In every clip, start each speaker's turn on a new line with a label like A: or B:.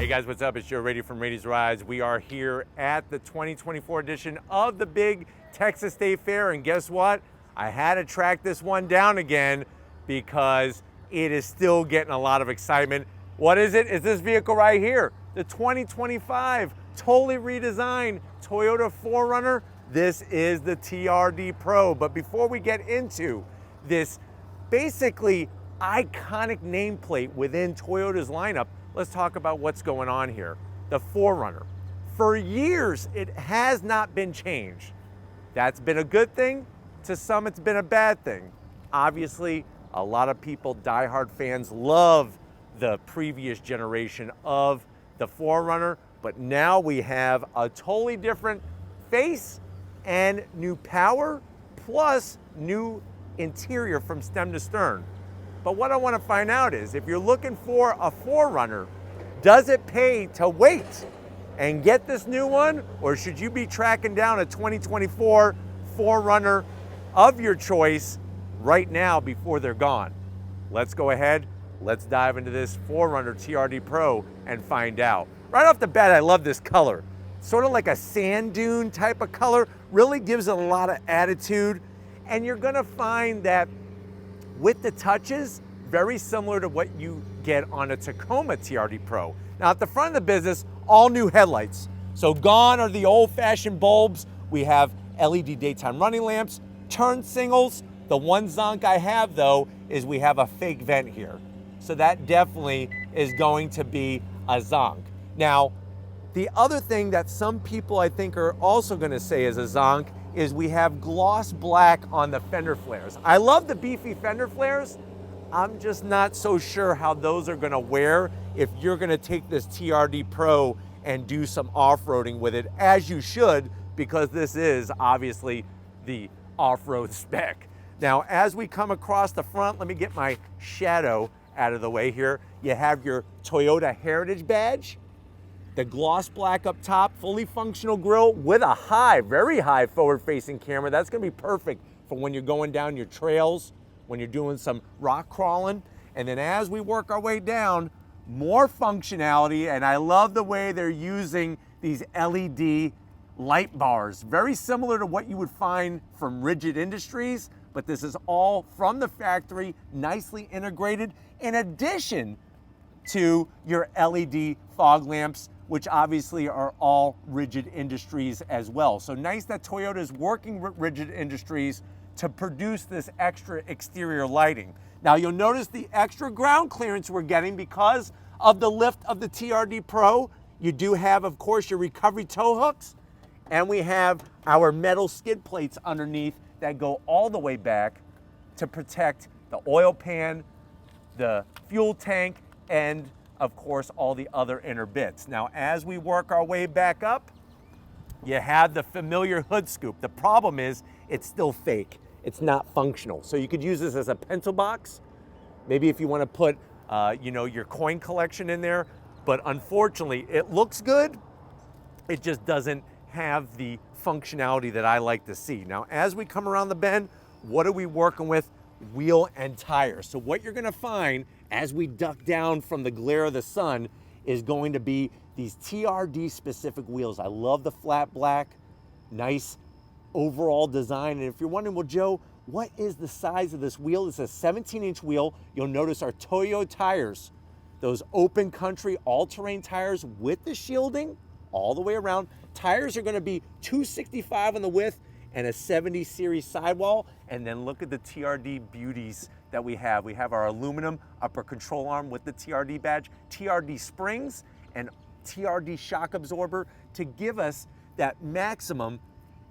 A: Hey guys, what's up? It's Joe Raiti from Raiti's Rides. We are here at the 2024 edition of the big Texas State Fair, and guess what? I had to track this one down again because it is still getting a lot of excitement. What is it? It's this vehicle right here, the 2025 totally redesigned Toyota 4Runner. This is the TRD Pro. But before we get into this basically iconic nameplate within Toyota's lineup, let's talk about what's going on here. The 4Runner. For years, it has not been changed. That's been a good thing. To some, it's been a bad thing. Obviously, a lot of people, diehard fans, love the previous generation of the 4Runner, but now we have a totally different face and new power, plus new interior from stem to stern. But what I want to find out is, if you're looking for a 4Runner, does it pay to wait and get this new one? Or should you be tracking down a 2024 4Runner of your choice right now before they're gone? Let's go ahead, let's dive into this 4Runner TRD Pro and find out. Right off the bat, I love this color. Sort of like a sand dune type of color, really gives it a lot of attitude. And you're gonna find that with the touches, very similar to what you get on a Tacoma TRD Pro. Now at the front of the business, all new headlights. So gone are the old-fashioned bulbs. We have LED daytime running lamps, turn signals. The one zonk I have though is we have a fake vent here. So that definitely is going to be a zonk. Now, the other thing that some people I think are also gonna say is a zonk is we have gloss black on the fender flares. I love the beefy fender flares. I'm just not so sure how those are gonna wear if you're gonna take this TRD Pro and do some off-roading with it, as you should, because this is obviously the off-road spec. Now, as we come across the front, let me get my shadow out of the way here. You have your Toyota Heritage badge, the gloss black up top, fully functional grille with a high, very high forward-facing camera. That's gonna be perfect for when you're going down your trails, when you're doing some rock crawling. And then as we work our way down, more functionality, and I love the way they're using these LED light bars. Very similar to what you would find from Rigid Industries, but this is all from the factory, nicely integrated, in addition to your LED fog lamps, which obviously are all Rigid Industries as well. So nice that Toyota is working with Rigid Industries to produce this extra exterior lighting. Now you'll notice the extra ground clearance we're getting because of the lift of the TRD Pro. You do have, of course, your recovery tow hooks, and we have our metal skid plates underneath that go all the way back to protect the oil pan, the fuel tank, and of course, all the other inner bits. Now, as we work our way back up, you have the familiar hood scoop. The problem is it's still fake. It's not functional. So you could use this as a pencil box. Maybe if you want to put, your coin collection in there. But unfortunately, it looks good. It just doesn't have the functionality that I like to see. Now, as we come around the bend, what are we working with? Wheel and tire. So what you're gonna find as we duck down from the glare of the sun is going to be these TRD specific wheels. I love the flat black, nice overall design. And if you're wondering, well, Joe, what is the size of this wheel? It's a 17-inch wheel. You'll notice our Toyo tires, those open country all-terrain tires with the shielding all the way around. Tires are gonna be 265 on the width and a 70 series sidewall. And then look at the TRD beauties that we have. We have our aluminum upper control arm with the TRD badge, TRD springs, and TRD shock absorber to give us that maximum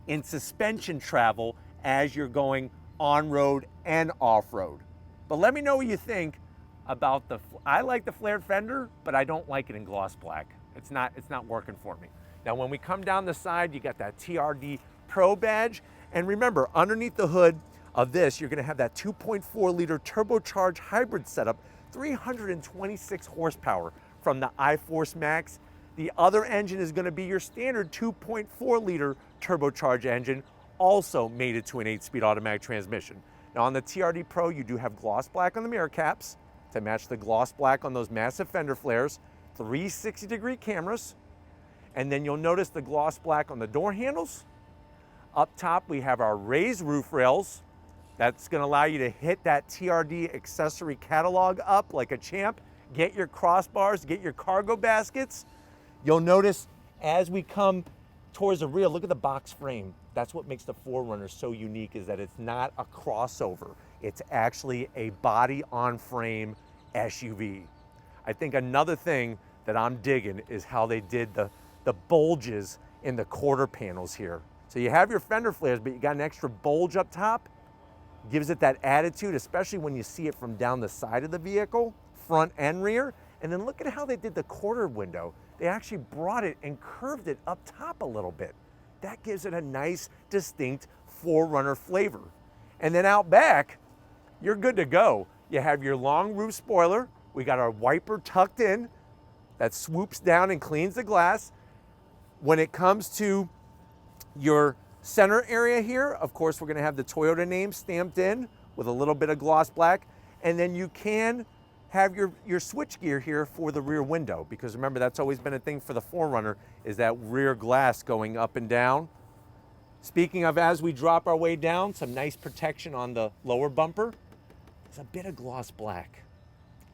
A: in suspension travel as you're going on-road and off-road. But let me know what you think about I like the flared fender, but I don't like it in gloss black. It's not working for me. Now, when we come down the side, you got that TRD Pro badge. And remember, underneath the hood of this, you're gonna have that 2.4 liter turbocharged hybrid setup, 326 horsepower from the iForce Max. The other engine is gonna be your standard 2.4 liter turbocharged engine, also mated to an 8-speed automatic transmission. Now on the TRD Pro, you do have gloss black on the mirror caps to match the gloss black on those massive fender flares. 360-degree cameras. And then you'll notice the gloss black on the door handles. Up top, we have our raised roof rails. That's gonna allow you to hit that TRD accessory catalog up like a champ. Get your crossbars, get your cargo baskets. You'll notice as we come towards the rear, look at the box frame. That's what makes the 4Runner so unique, is that it's not a crossover. It's actually a body on frame SUV. I think another thing that I'm digging is how they did the bulges in the quarter panels here. So you have your fender flares, but you got an extra bulge up top. Gives it that attitude, especially when you see it from down the side of the vehicle, front and rear. And then look at how they did the quarter window. They actually brought it and curved it up top a little bit. That gives it a nice, distinct 4Runner flavor. And then out back, you're good to go. You have your long roof spoiler. We got our wiper tucked in that swoops down and cleans the glass. When it comes to your center area here, of course, we're gonna have the Toyota name stamped in with a little bit of gloss black. And then you can have your switch gear here for the rear window, because remember, that's always been a thing for the 4Runner, is that rear glass going up and down. Speaking of, as we drop our way down, some nice protection on the lower bumper. There's a bit of gloss black.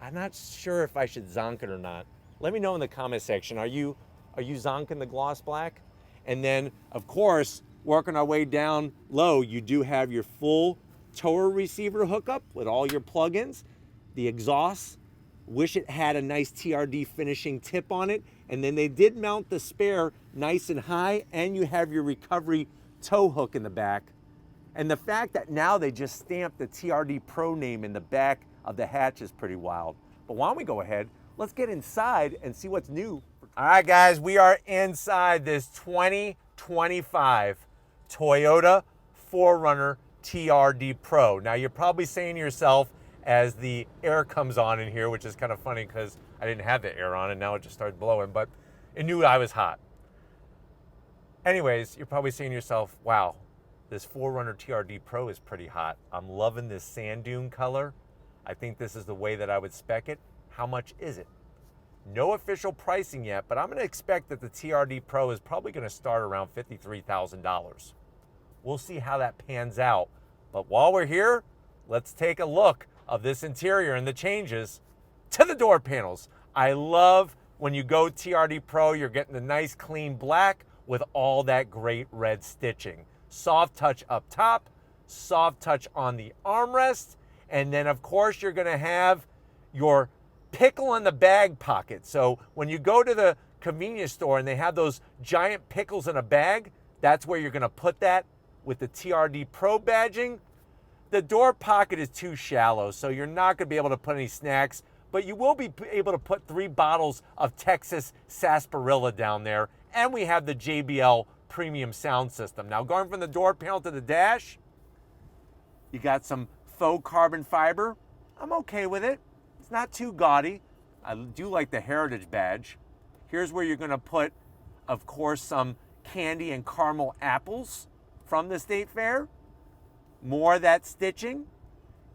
A: I'm not sure if I should zonk it or not. Let me know in the comment section. Are you zonking the gloss black? And then, of course, working our way down low, you do have your full tower receiver hookup with all your plugins. The exhaust, wish it had a nice TRD finishing tip on it. And then they did mount the spare nice and high, and you have your recovery tow hook in the back. And the fact that now they just stamped the TRD Pro name in the back of the hatch is pretty wild. But why don't we go ahead, let's get inside and see what's new. All right, guys, we are inside this 2025 Toyota 4Runner TRD Pro. Now, you're probably saying to yourself, as the air comes on in here, which is kind of funny because I didn't have the air on and now it just started blowing, but it knew I was hot. Anyways, you're probably saying to yourself, wow, this 4Runner TRD Pro is pretty hot. I'm loving this sand dune color. I think this is the way that I would spec it. How much is it? No official pricing yet, but I'm going to expect that the TRD Pro is probably going to start around $53,000. We'll see how that pans out. But while we're here, let's take a look of this interior and the changes to the door panels. I love when you go TRD Pro, you're getting the nice clean black with all that great red stitching. Soft touch up top, soft touch on the armrest, and then of course you're gonna have your pickle in the bag pocket. So when you go to the convenience store and they have those giant pickles in a bag, that's where you're gonna put that with the TRD Pro badging. The door pocket is too shallow, so you're not gonna be able to put any snacks, but you will be able to put 3 bottles of Texas sarsaparilla down there, and we have the JBL premium sound system. Now, going from the door panel to the dash, you got some faux carbon fiber. I'm okay with it. It's not too gaudy. I do like the heritage badge. Here's where you're gonna put, of course, some candy and caramel apples from the State Fair. More of that stitching.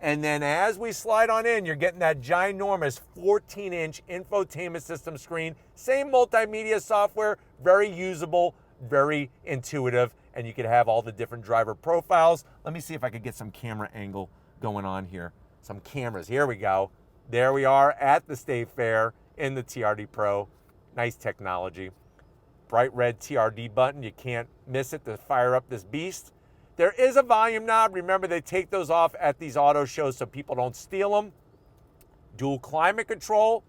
A: And then as we slide on in, you're getting that ginormous 14-inch infotainment system screen. Same multimedia software, very usable, very intuitive, and you can have all the different driver profiles. Let me see if I could get some camera angle going on here. Some cameras, here we go. There we are at the State Fair in the TRD Pro. Nice technology. Bright red TRD button, you can't miss it to fire up this beast. There is a volume knob. Remember, they take those off at these auto shows so people don't steal them. Dual climate control,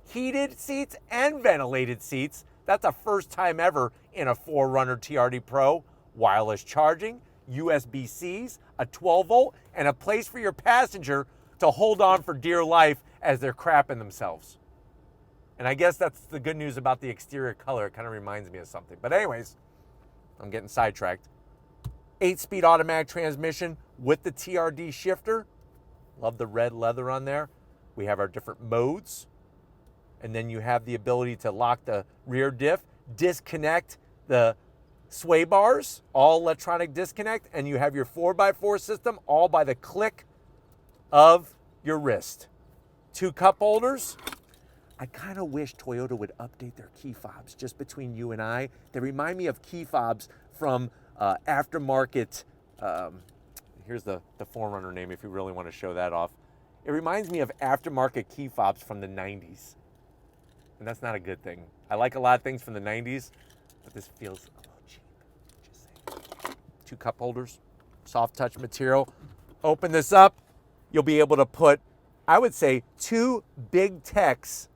A: heated seats and ventilated seats. That's a first time ever in a 4Runner TRD Pro. Wireless charging, USB-Cs, a 12-volt, and a place for your passenger to hold on for dear life as they're crapping themselves. And I guess that's the good news about the exterior color. It kind of reminds me of something. But anyways, I'm getting sidetracked. 8-speed automatic transmission with the TRD shifter. Love the red leather on there. We have our different modes. And then you have the ability to lock the rear diff, disconnect the sway bars, all electronic disconnect, and you have your 4x4 system all by the click of your wrist. 2 cup holders. I kind of wish Toyota would update their key fobs, just between you and I. They remind me of key fobs from aftermarket, here's the 4Runner name if you really want to show that off. It reminds me of aftermarket key fobs from the 90s. And that's not a good thing. I like a lot of things from the 90s, but this feels a little cheap, just saying. 2 cup holders, soft touch material. Open this up, you'll be able to put, I would say, 2 Big Tex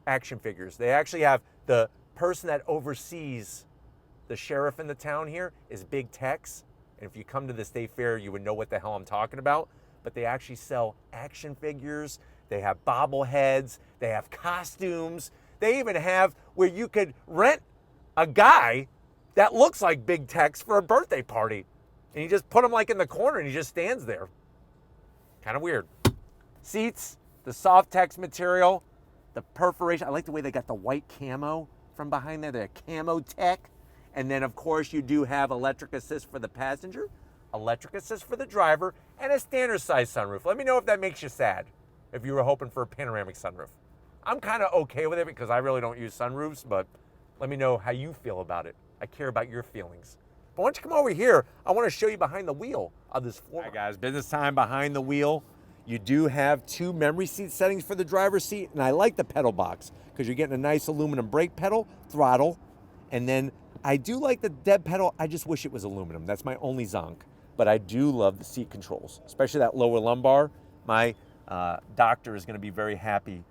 A: action figures. They actually have the person that oversees the sheriff in the town here is Big Tex. And if you come to the state fair, you would know what the hell I'm talking about. But they actually sell action figures. They have bobbleheads. They have costumes. They even have where you could rent a guy that looks like Big Tex for a birthday party. And you just put him like in the corner and he just stands there. Kind of weird. Seats, the soft-tex material, the perforation. I like the way they got the white camo from behind there. They're camo tech. And then, of course, you do have electric assist for the passenger, electric assist for the driver, and a standard size sunroof. Let me know if that makes you sad, if you were hoping for a panoramic sunroof. I'm kind of okay with it because I really don't use sunroofs, but let me know how you feel about it. I care about your feelings. But once you come over here, I want to show you behind the wheel of this 4Runner. All right, guys, business time behind the wheel. You do have 2 memory seat settings for the driver's seat, and I like the pedal box because you're getting a nice aluminum brake pedal, throttle, and then I do like the dead pedal. I just wish it was aluminum. That's my only zonk. But I do love the seat controls, especially that lower lumbar. My doctor is going to be very happy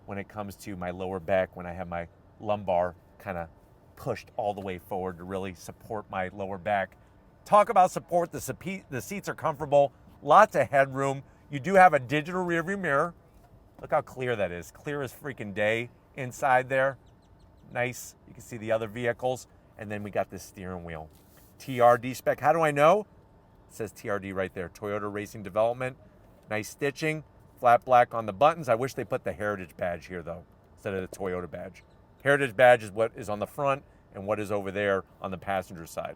A: when it comes to my lower back, when I have my lumbar kind of pushed all the way forward to really support my lower back. Talk about support. The seats are comfortable, lots of headroom. You do have a digital rearview mirror. Look how clear that is. Clear as freaking day inside there. Nice. You can see the other vehicles. And then we got this steering wheel. TRD spec. How do I know? It says TRD right there. Toyota Racing Development. Nice stitching. Flat black on the buttons. I wish they put the Heritage badge here, though, instead of the Toyota badge. Heritage badge is what is on the front and what is over there on the passenger side.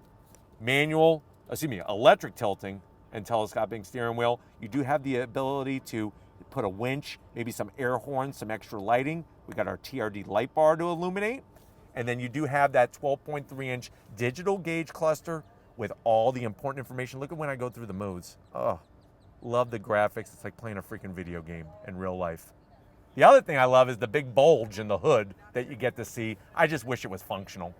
A: Electric tilting and telescoping steering wheel. You do have the ability to put a winch, maybe some air horns, some extra lighting. We got our TRD light bar to illuminate. And then you do have that 12.3-inch digital gauge cluster with all the important information. Look at when I go through the modes. Oh, love the graphics. It's like playing a freaking video game in real life. The other thing I love is the big bulge in the hood that you get to see. I just wish it was functional.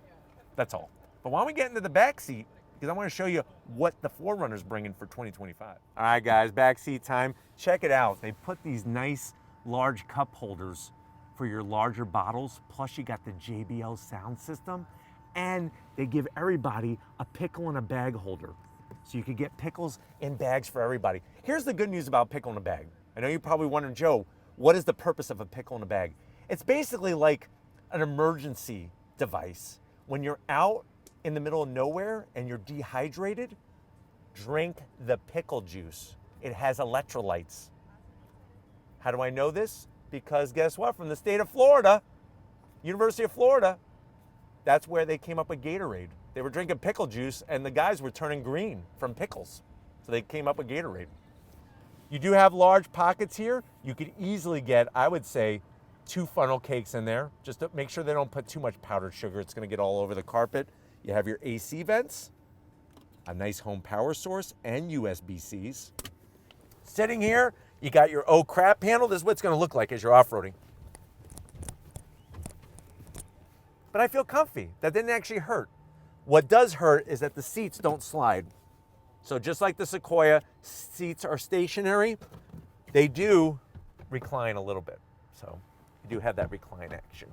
A: That's all. But why don't we get into the back seat? Because I want to show you what the 4Runner's bringing for 2025. All right, guys, back seat time. Check it out. They put these nice large cup holders for your larger bottles. Plus you got the JBL sound system, and they give everybody a pickle and a bag holder. So you could get pickles in bags for everybody. Here's the good news about pickle in a bag. I know you're probably wondering, Joe, what is the purpose of a pickle in a bag? It's basically like an emergency device. When you're out in the middle of nowhere and you're dehydrated, drink the pickle juice. It has electrolytes. How do I know this? Because guess what? From the state of Florida, University of Florida, that's where they came up with Gatorade. They were drinking pickle juice and the guys were turning green from pickles. So they came up with Gatorade. You do have large pockets here. You could easily get, I would say, 2 funnel cakes in there. Just to make sure they don't put too much powdered sugar. It's going to get all over the carpet. You have your AC vents, a nice home power source, and USB-Cs. Sitting here, you got your oh crap panel. This is what it's going to look like as you're off-roading. But I feel comfy. That didn't actually hurt. What does hurt is that the seats don't slide. So just like the Sequoia, seats are stationary. They do recline a little bit. So you do have that recline action.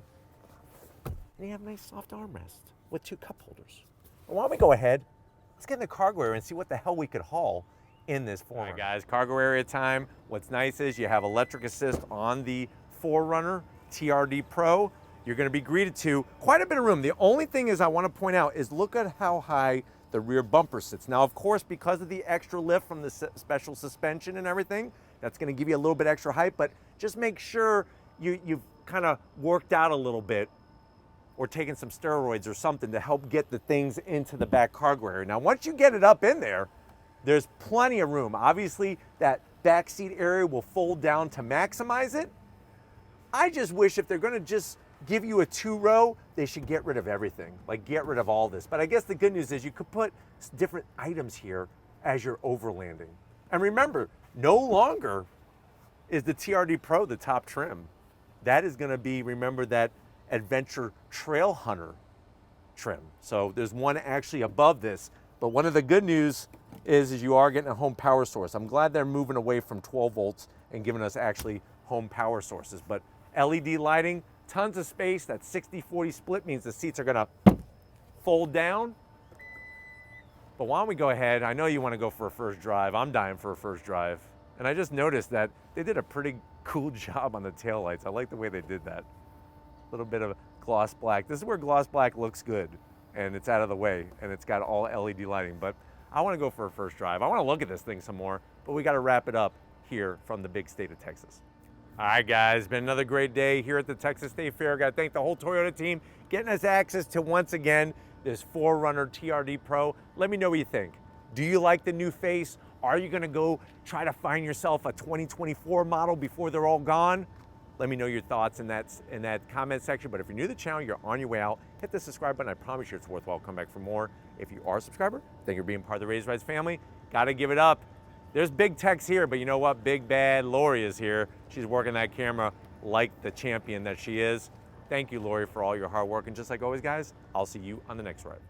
A: And you have a nice soft armrest with 2 cup holders. Well, why don't we go ahead, let's get in the cargo area and see what the hell we could haul in this 4Runner. All right, guys, cargo area time. What's nice is you have electric assist on the 4Runner TRD Pro. You're going to be greeted to quite a bit of room. The only thing is I want to point out is look at how high the rear bumper sits. Now, of course, because of the extra lift from the special suspension and everything, that's going to give you a little bit extra height, but just make sure you've kind of worked out a little bit or taken some steroids or something to help get the things into the back cargo area. Now, once you get it up in there, there's plenty of room. Obviously, that back seat area will fold down to maximize it, I just wish if they're gonna just give you a 2-row, they should get rid of everything, like get rid of all this. But I guess the good news is you could put different items here as you're overlanding. And remember, no longer is the TRD Pro the top trim. That is gonna be, remember, that Adventure Trail Hunter trim. So there's one actually above this. But one of the good news is you are getting a home power source. I'm glad they're moving away from 12 volts and giving us actually home power sources. But LED lighting, tons of space. That 60-40 split means the seats are gonna fold down. But why don't we go ahead? I know you wanna go for a first drive. I'm dying for a first drive. And I just noticed that they did a pretty cool job on the taillights. I like the way they did that. A little bit of gloss black. This is where gloss black looks good and it's out of the way and it's got all LED lighting. But I wanna go for a first drive. I wanna look at this thing some more, but we gotta wrap it up here from the big state of Texas. All right, guys, been another great day here at the Texas State Fair. Got to thank the whole Toyota team getting us access to, once again, this 4Runner TRD Pro. Let me know what you think. Do you like the new face? Are you gonna go try to find yourself a 2024 model before they're all gone? Let me know your thoughts in that comment section. But if you're new to the channel, you're on your way out, hit the subscribe button. I promise you it's worthwhile. Come back for more. If you are a subscriber, thank you for being part of the Raised Rides family. Gotta give it up. There's big Tex here, but you know what? Big bad Lori is here. She's working that camera like the champion that she is. Thank you, Lori, for all your hard work. And just like always, guys, I'll see you on the next ride.